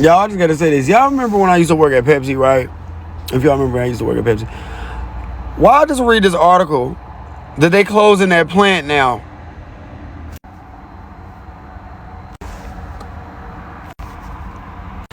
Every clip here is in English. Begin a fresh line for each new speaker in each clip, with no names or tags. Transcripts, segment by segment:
Y'all, I just gotta say this. Y'all remember when I used to work at Pepsi, right? If y'all remember, I used to work at Pepsi. Why I just read this article that they closing that plant now?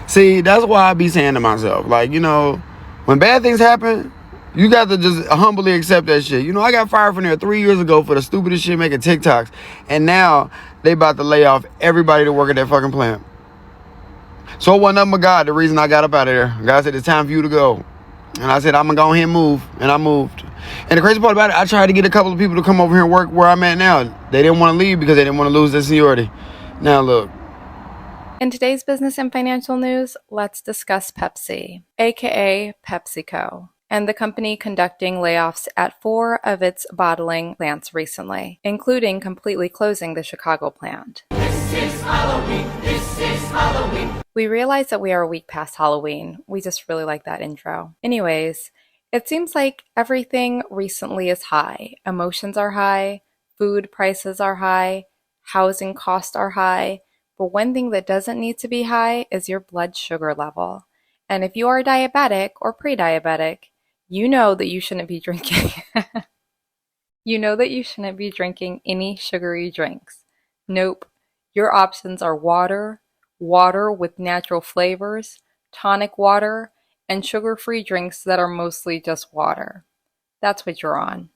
See, that's why I be saying to myself, like, when bad things happen, you got to just humbly accept that shit. I got fired from there 3 years ago for the stupidest shit making TikToks, and now they about to lay off everybody to work at that fucking plant. So it wasn't nothing but God, the reason I got up out of there. God said, it's time for you to go. And I said, I'm going to go ahead and move. And I moved. And the crazy part about it, I tried to get a couple of people to come over here and work where I'm at now. They didn't want to leave because they didn't want to lose their seniority. Now look.
In today's business and financial news, let's discuss Pepsi, aka PepsiCo, and the company conducting layoffs at 4 of its bottling plants recently, including completely closing the Chicago plant.
This is Halloween, this is Halloween.
We realize that we are a week past Halloween. We just really like that intro. Anyways, it seems like everything recently is high. Emotions are high, food prices are high, housing costs are high. But one thing that doesn't need to be high is your blood sugar level. And if you are diabetic or pre-diabetic, you know that you shouldn't be drinking. You know that you shouldn't be drinking any sugary drinks. Nope. Your options are water, water with natural flavors, tonic water, and sugar-free drinks that are mostly just water. That's what you're on.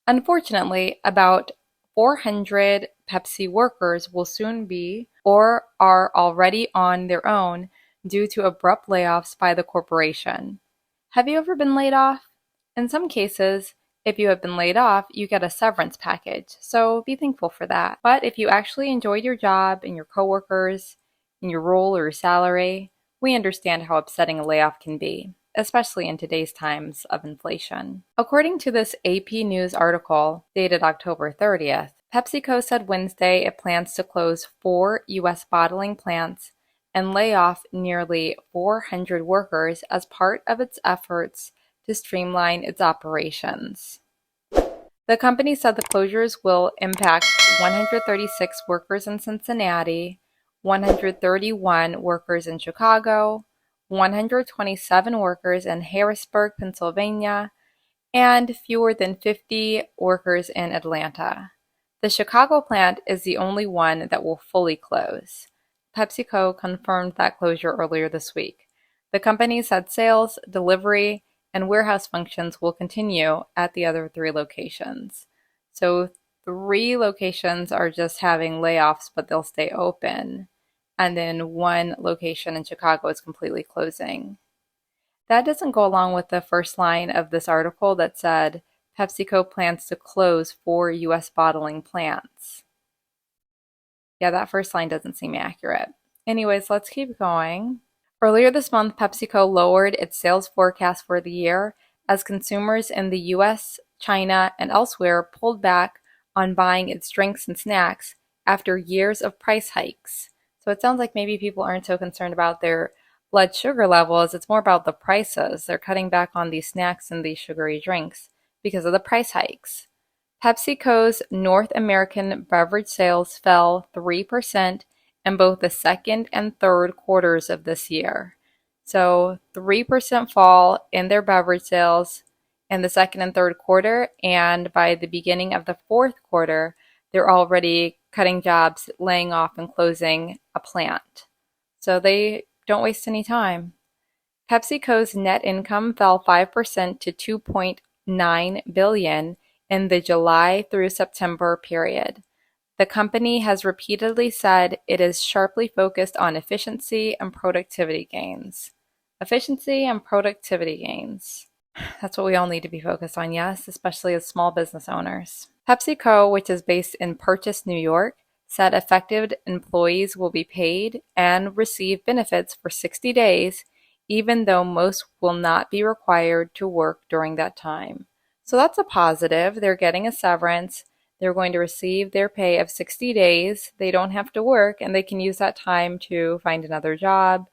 Unfortunately, about 400 Pepsi workers will soon be or are already on their own due to abrupt layoffs by the corporation. Have you ever been laid off? In some cases, if you have been laid off, you get a severance package, so be thankful for that. But if you actually enjoyed your job and your coworkers and your role or your salary, we understand how upsetting a layoff can be, especially in today's times of inflation. According to this AP News article dated October 30th, PepsiCo said Wednesday it plans to close 4 U.S. bottling plants and lay off nearly 400 workers as part of its efforts to streamline its operations. The company said the closures will impact 136 workers in Cincinnati, 131 workers in Chicago, 127 workers in Harrisburg, Pennsylvania, and fewer than 50 workers in Atlanta. The Chicago plant is the only one that will fully close. PepsiCo confirmed that closure earlier this week. The company said sales, delivery, and warehouse functions will continue at the other 3 locations. So 3 locations are just having layoffs, but they'll stay open. And then 1 location in Chicago is completely closing. That doesn't go along with the first line of this article that said PepsiCo plans to close 4 U.S. bottling plants. Yeah, that first line doesn't seem accurate. Anyways, let's keep going. Earlier this month, PepsiCo lowered its sales forecast for the year as consumers in the US, China, and elsewhere pulled back on buying its drinks and snacks after years of price hikes. So it sounds like maybe people aren't so concerned about their blood sugar levels. It's more about the prices. They're cutting back on these snacks and these sugary drinks because of the price hikes. PepsiCo's North American beverage sales fell 3% in both the second and third quarters of this year. So 3% fall in their beverage sales in the second and third quarter, and by the beginning of the fourth quarter, they're already cutting jobs, laying off, and closing a plant. So they don't waste any time. PepsiCo's net income fell 5% to $2.9 billion in the July through September period. The company has repeatedly said it is sharply focused on efficiency and productivity gains. Efficiency and productivity gains. That's what we all need to be focused on, yes, especially as small business owners. PepsiCo, which is based in Purchase, New York, said affected employees will be paid and receive benefits for 60 days, even though most will not be required to work during that time. So that's a positive. They're getting a severance. They're going to receive their pay of 60 days. They don't have to work, and they can use that time to find another job,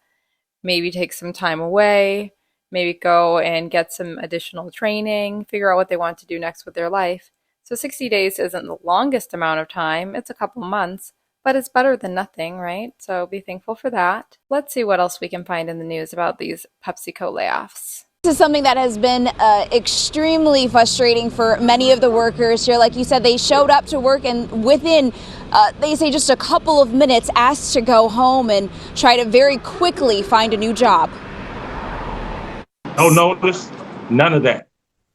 maybe take some time away, maybe go and get some additional training, figure out what they want to do next with their life. So 60 days isn't the longest amount of time. It's a couple months, But it's better than nothing, right? So be thankful for that. Let's see what else we can find in the news about these PepsiCo layoffs.
This is something that has been extremely frustrating for many of the workers here. Like you said, they showed up to work and within, they say, just a couple of minutes asked to go home and try to very quickly find a new job.
No notice, none of that.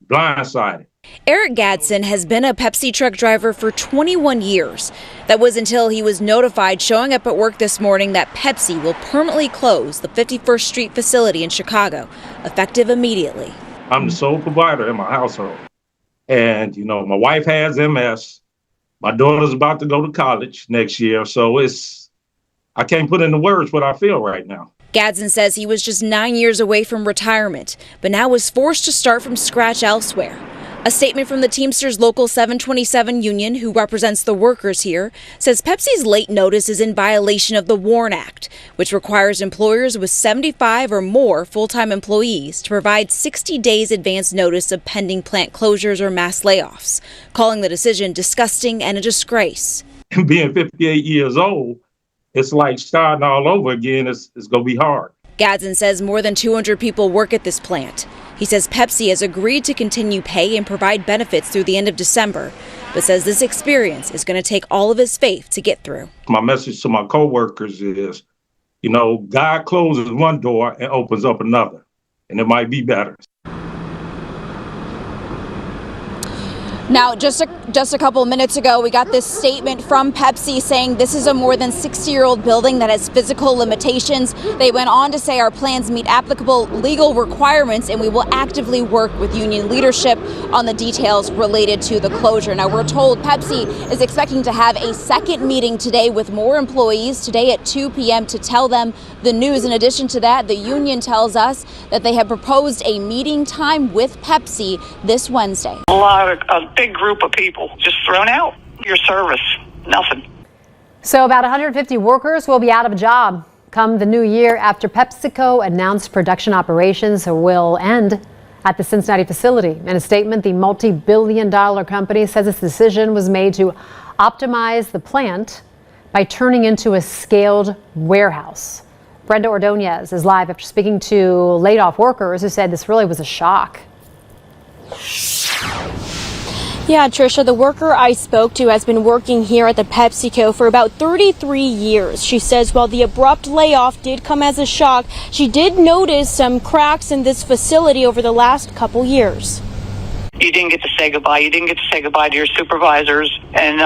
Blindsided.
Eric Gadsden has been a Pepsi truck driver for 21 years. That was until he was notified showing up at work this morning that Pepsi will permanently close the 51st Street facility in Chicago, effective immediately.
I'm the sole provider in my household. And, my wife has MS. My daughter's about to go to college next year. So I can't put into words what I feel right now.
Gadsden says he was just 9 years away from retirement, but now was forced to start from scratch elsewhere. A statement from the Teamsters Local 727 union, who represents the workers here, says Pepsi's late notice is in violation of the WARN Act, which requires employers with 75 or more full-time employees to provide 60 days advance notice of pending plant closures or mass layoffs, calling the decision disgusting and a disgrace.
Being 58 years old, it's like starting all over again. It's going to be hard.
Gadsden says more than 200 people work at this plant. He says Pepsi has agreed to continue pay and provide benefits through the end of December, but says this experience is going to take all of his faith to get through.
My message to my coworkers is, God closes one door and opens up another, and it might be better.
Now, just a couple of minutes ago, we got this statement from Pepsi saying this is a more than 60-year-old building that has physical limitations. They went on to say our plans meet applicable legal requirements and we will actively work with union leadership on the details related to the closure. Now, we're told Pepsi is expecting to have a second meeting today with more employees today at 2 p.m. to tell them the news. In addition to that, the union tells us that they have proposed a meeting time with Pepsi this Wednesday.
A big group of people just thrown out. Your service, nothing.
So about 150 workers will be out of a job come the new year after PepsiCo announced production operations will end at the Cincinnati facility. In a statement, the multi-billion-dollar company says its decision was made to optimize the plant by turning into a scaled warehouse. Brenda Ordonez is live after speaking to laid-off workers who said this really was a shock.
Yeah, Tricia, the worker I spoke to has been working here at the PepsiCo for about 33 years. She says while the abrupt layoff did come as a shock, she did notice some cracks in this facility over the last couple years.
You didn't get to say goodbye. You didn't get to say goodbye to your supervisors, and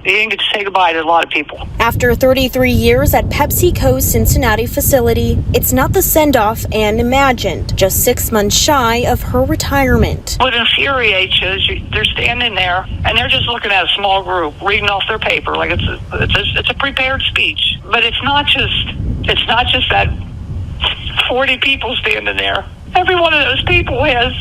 you didn't get to say goodbye to a lot of people.
After 33 years at PepsiCo's Cincinnati facility, it's not the send-off Anne imagined, just 6 months shy of her retirement.
What infuriates you is they're standing there, and they're just looking at a small group, reading off their paper like it's a prepared speech. But it's not just that 40 people standing there. Every one of those people has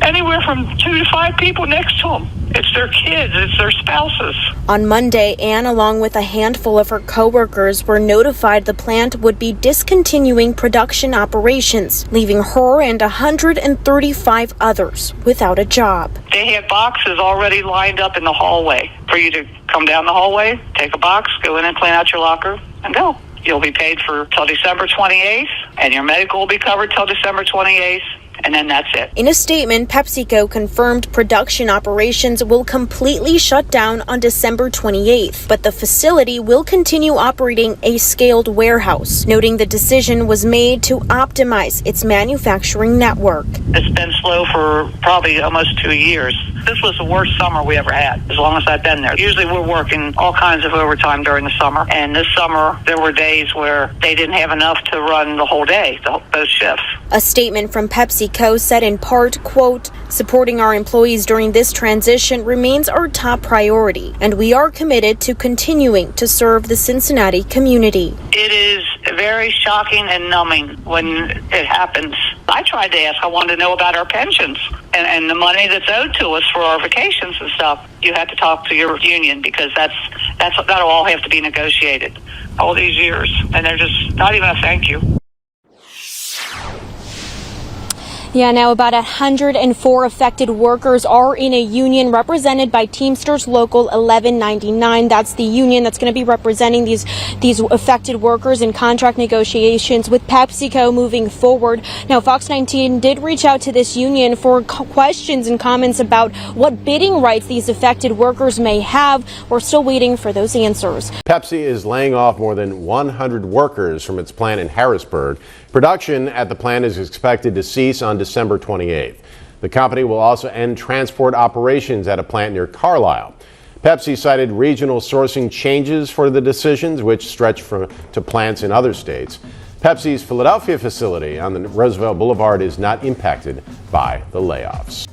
anywhere from 2 to 5 people next to them. It's their kids, it's their spouses.
On Monday, Anne, along with a handful of her coworkers, were notified the plant would be discontinuing production operations, leaving her and 135 others without a job.
They had boxes already lined up in the hallway for you to come down the hallway, take a box, go in and clean out your locker, and go. You'll be paid for till December 28th, and your medical will be covered till December 28th. And then that's it.
In a statement, PepsiCo confirmed production operations will completely shut down on December 28th, but the facility will continue operating a scaled warehouse, noting the decision was made to optimize its manufacturing network.
It's been slow for probably almost 2 years. This was the worst summer we ever had, as long as I've been there. Usually we're working all kinds of overtime during the summer, and this summer there were days where they didn't have enough to run the whole day, those shifts.
A statement from PepsiCo said in part, quote, "Supporting our employees during this transition remains our top priority, and we are committed to continuing to serve the Cincinnati community."
It is very shocking and numbing when it happens. I tried to ask. I wanted to know about our pensions and the money that's owed to us for our vacations and stuff. You have to talk to your union because that'll all have to be negotiated all these years, and they're just not even a thank you.
Yeah, now about 104 affected workers are in a union represented by Teamsters Local 1199. That's the union that's going to be representing these affected workers in contract negotiations with PepsiCo moving forward. Now, Fox 19 did reach out to this union for questions and comments about what bidding rights these affected workers may have. We're still waiting for those answers.
Pepsi is laying off more than 100 workers from its plant in Harrisburg. Production at the plant is expected to cease on December 28th. The company will also end transport operations at a plant near Carlisle. Pepsi cited regional sourcing changes for the decisions, which stretch to plants in other states. Pepsi's Philadelphia facility on the Roosevelt Boulevard is not impacted by the layoffs.